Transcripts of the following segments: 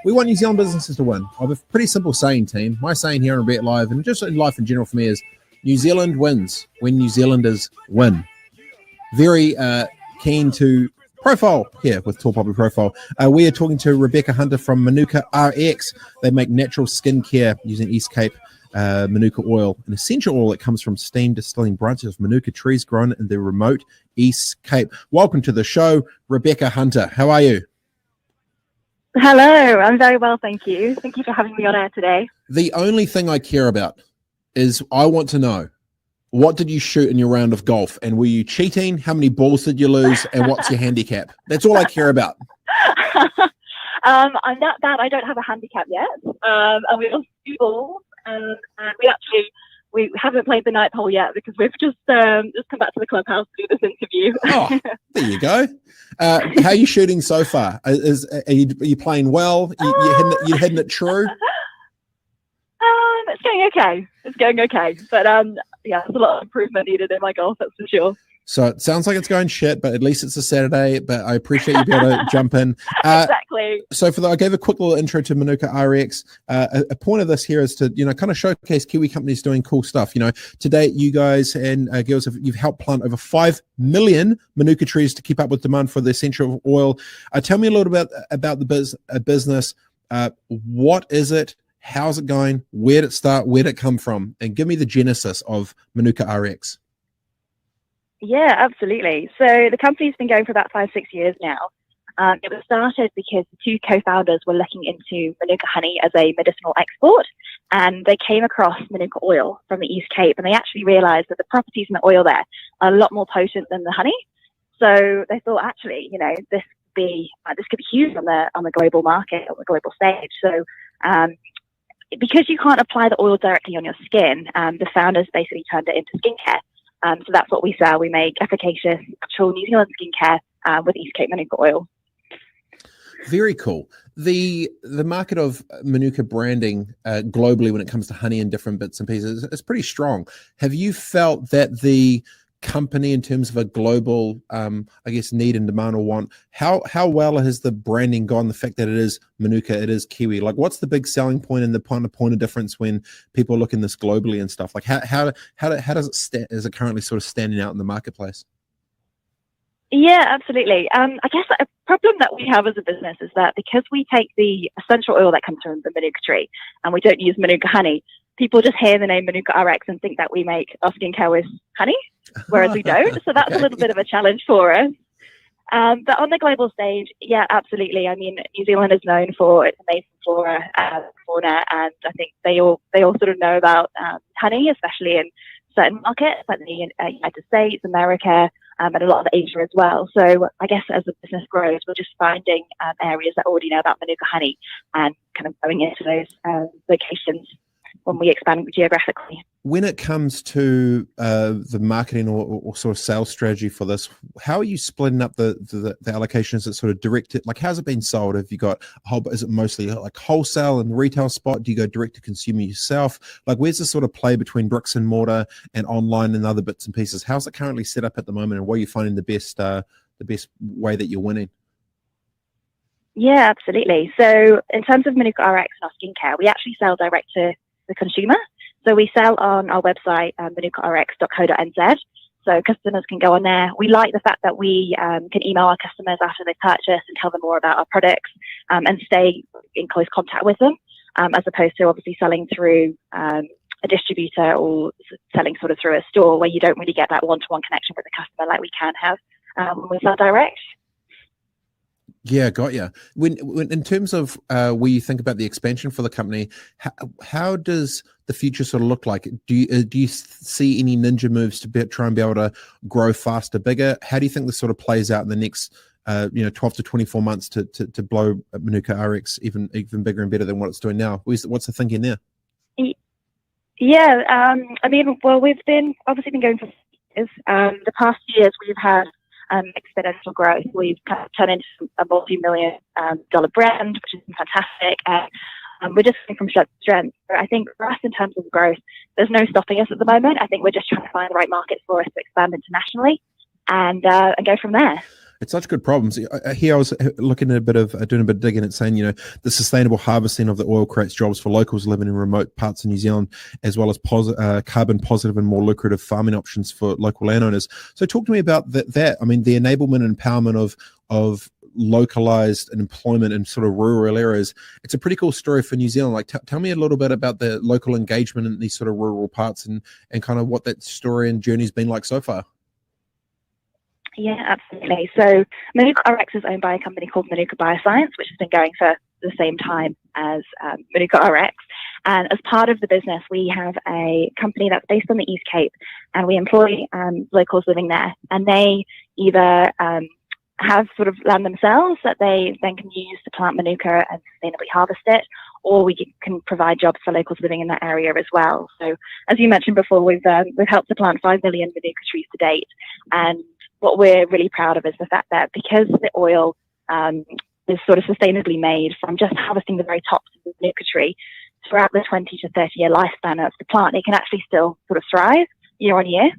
We want New Zealand businesses to win. I have a pretty simple saying, team. My saying here on Robett Live, and just in life in general for me, is New Zealand wins when New Zealanders win. Very keen to profile here with Tall Poppy Profile. We are talking to Rebecca Hunter from Manuka RX. They make natural skincare using East Cape Manuka oil, an essential oil that comes from steam distilling branches of Manuka trees grown in the remote East Cape. Welcome to the show, Rebecca Hunter. How are you? Hello, I'm very well, thank you. Thank you for having me on air today. The only thing I care about is I want to know, what did you shoot in your round of golf? And were you cheating? How many balls did you lose? And what's your handicap? That's all I care about. I'm that bad. I don't have a handicap yet. And we lost 2 balls. And we haven't played the ninth hole yet because we've just come back to the clubhouse to do this interview. Oh, there you go. How are you shooting so far? Are you playing well? You hitting it true? It's going okay. But there's a lot of improvement needed in my golf, that's for sure. So it sounds like it's going shit, but at least it's a Saturday. But I appreciate you being able to jump in. Exactly. So I gave a quick little intro to Manuka RX. A point of this here is to kind of showcase Kiwi companies doing cool stuff. Today you guys and girls you've helped plant over 5 million Manuka trees to keep up with demand for the essential oil. Tell me a little bit about the business. What is it? How's it going? Where did it start? Where did it come from? And give me the genesis of Manuka RX. Yeah, absolutely. So the company's been going for about 5-6 years now. It was started because the 2 co-founders were looking into Manuka honey as a medicinal export, and they came across Manuka oil from the East Cape, and they actually realized that the properties in the oil there are a lot more potent than the honey. So they thought, actually, this could be huge on the global market, on the global stage. So because you can't apply the oil directly on your skin, the founders basically turned it into skincare. So that's what we sell. We make efficacious, actual New Zealand skincare with East Cape Manuka oil. Very cool. The market of Manuka branding globally when it comes to honey and different bits and pieces is pretty strong. Have you felt that the company, in terms of a global, need and demand or want, how well has the branding gone? The fact that it is Manuka, it is Kiwi. Like, what's the big selling point and the point of difference when people look in this globally and stuff? Like, how does it is it currently sort of standing out in the marketplace? Yeah, absolutely. I guess a problem that we have as a business is that because we take the essential oil that comes from the Manuka tree and we don't use Manuka honey, people just hear the name Manuka RX and think that we make our skincare with honey, whereas we don't. So that's a little bit of a challenge for us. But on the global stage, yeah, absolutely. I mean, New Zealand is known for its amazing flora, fauna, and I think they all sort of know about honey, especially in certain markets like the United States, America, and a lot of Asia as well. So I guess as the business grows, we're just finding areas that already know about Manuka honey and kind of going into those locations when we expand geographically. When it comes to the marketing or sort of sales strategy for this, how are you splitting up the allocations that sort of directed? Like, how's it been sold? Have you got is it mostly like wholesale and retail spot? Do you go direct to consumer yourself? Like, where's the sort of play between bricks and mortar and online and other bits and pieces? How's it currently set up at the moment, and where are you finding the best way that you're winning? Yeah, absolutely. So in terms of Manuka RX and our skincare, we actually sell direct to the consumer. So we sell on our website, manukarx.co.nz. So customers can go on there. We like the fact that we can email our customers after they purchase and tell them more about our products and stay in close contact with them, as opposed to obviously selling through a distributor or selling sort of through a store where you don't really get that one-to-one connection with the customer like we can have when we sell direct. Yeah, got you. When in terms of where you think about the expansion for the company, how does the future sort of look like? Do you see any ninja moves to try and be able to grow faster, bigger? How do you think this sort of plays out in the next 12 to 24 months to blow Manuka RX even bigger and better than what it's doing now? What's the thinking there? Yeah, we've been going for years. The past years we've had exponential growth. We've kind of turned into a multi-million dollar brand, which is fantastic. And we're just going from strength to strength. I think for us, in terms of growth, there's no stopping us at the moment. I think we're just trying to find the right markets for us to expand internationally and go from there. It's such good problems. Here I was looking at a bit of doing a bit of digging. It's saying, the sustainable harvesting of the oil creates jobs for locals living in remote parts of New Zealand, as well as carbon positive and more lucrative farming options for local landowners. So talk to me about that. I mean, the enablement and empowerment of localized employment in sort of rural areas. It's a pretty cool story for New Zealand. Like, tell me a little bit about the local engagement in these sort of rural parts and kind of what that story and journey's been like so far. Yeah, absolutely. So Manuka RX is owned by a company called Manuka Bioscience, which has been going for the same time as Manuka RX. And as part of the business, we have a company that's based on the East Cape, and we employ locals living there. And they either have sort of land themselves that they then can use to plant Manuka and sustainably harvest it, or we can provide jobs for locals living in that area as well. So as you mentioned before, we've helped to plant 5 million Manuka trees to date. And what we're really proud of is the fact that because the oil is sort of sustainably made from just harvesting the very tops of the Manuka tree, throughout the 20 to 30 year lifespan of the plant, it can actually still sort of thrive year on year.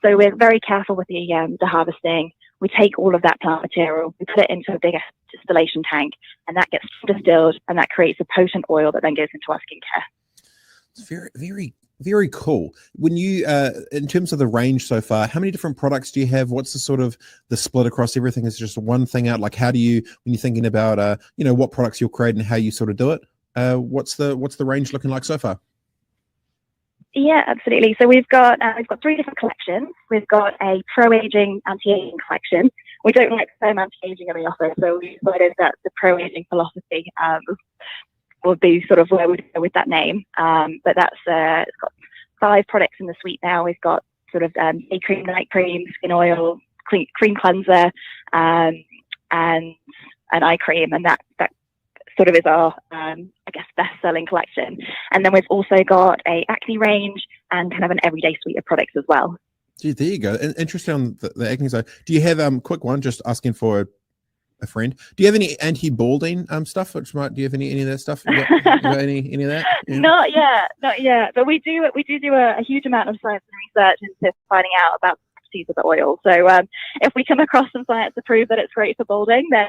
So we're very careful with the harvesting. We take all of that plant material, we put it into a bigger distillation tank, and that gets distilled, and that creates a potent oil that then goes into our skincare. It's very, very, very cool. When you, in terms of the range so far, how many different products do you have? What's the sort of the split across everything? Is just one thing out? Like, how do you, when you're thinking about, what products you'll create and how you sort of do it? What's the range looking like so far? Yeah, absolutely. So we've got 3 different collections. We've got a pro-aging, anti-aging collection. We don't like the term anti-aging in the office, so we decided that the pro-aging philosophy would be sort of where we'd go with that name. But that's it's got 5 products in the suite now. We've got sort of day cream, night cream, skin oil, cream cleanser, and eye cream, and that sort of is our best-selling collection. And then we've also got a acne range and kind of an everyday suite of products as well. Gee, there you go. Interesting on the acne side. Do you have quick one? Just asking for a friend. Do you have any anti-balding stuff? Do you have any of that stuff? You got any of that? Yeah. Not yet. But we do a huge amount of science and research into finding out about of the oil. So if we come across some science to prove that it's great for balding, then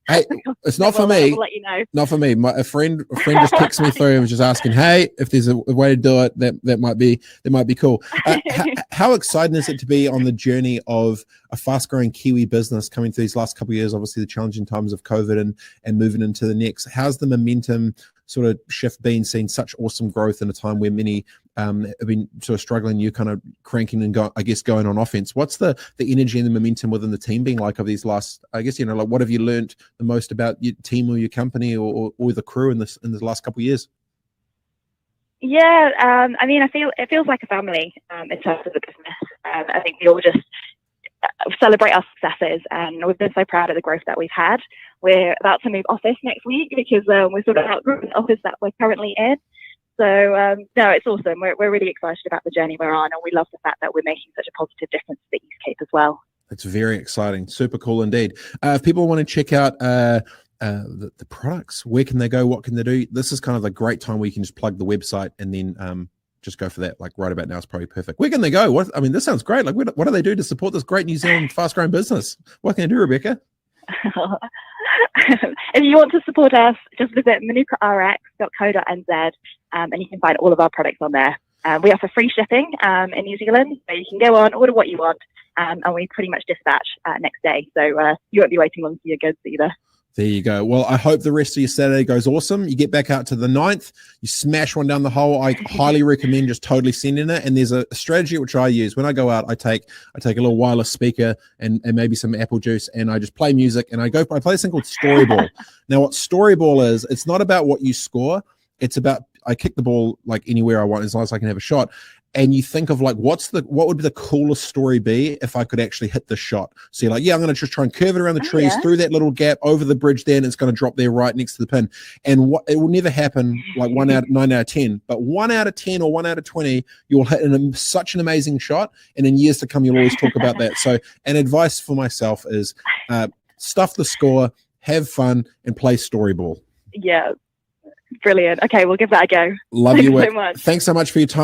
hey, it's not for me. We'll let you know. Not for me. A friend just texted me through and was just asking, hey, if there's a way to do it, that might be cool. How exciting is it to be on the journey of a fast-growing Kiwi business coming through these last couple of years? Obviously, the challenging times of COVID and moving into the next. How's the momentum sort of shift been, seeing such awesome growth in a time where many have been sort of struggling, you kind of cranking and going on offense? What's the energy and the momentum within the team being like of these last, like what have you learned the most about your team or your company or the crew in the last couple of years? Yeah, I feel it feels like a family in terms of the business. I think we all just celebrate our successes, and we've been so proud of the growth that we've had. We're about to move office next week because we're sort of outgrowing the office that we're currently in. So no, it's awesome. We're really excited about the journey we're on, and we love the fact that we're making such a positive difference to the East Cape as well. It's very exciting, super cool indeed. If people want to check out the products, where can they go? What can they do? This is kind of the great time where you can just plug the website and then just go for that. Like right about now is probably perfect. Where can they go? This sounds great. Like what do they do to support this great New Zealand fast-growing business? What can they do, Rebecca? If you want to support us, just visit manukarx.co.nz and you can find all of our products on there. We offer free shipping in New Zealand, so you can go on, order what you want, and we pretty much dispatch next day. So you won't be waiting long for your goods either. There you go. Well, I hope the rest of your Saturday goes awesome. You get back out to the 9th, you smash one down the hole. I highly recommend just totally sending it. And there's a strategy which I use. When I go out, I take a little wireless speaker and maybe some apple juice, and I just play music, and I play this thing called Storyball. Now, what Storyball is, it's not about what you score. It's about I kick the ball like anywhere I want as long as I can have a shot. And you think of like, what would the coolest story be if I could actually hit the shot? So you're like, I'm going to just try and curve it around the trees, through that little gap, over the bridge there, and it's going to drop there right next to the pin. And it will never happen like 9 out of 10, but 1 out of 10 or 1 out of 20, you'll hit such an amazing shot. And in years to come, you'll always talk about that. So an advice for myself is stuff the score, have fun, and play Storyball. Yeah. Brilliant. Okay, we'll give that a go. Love you. Thanks so much. Thanks so much for your time.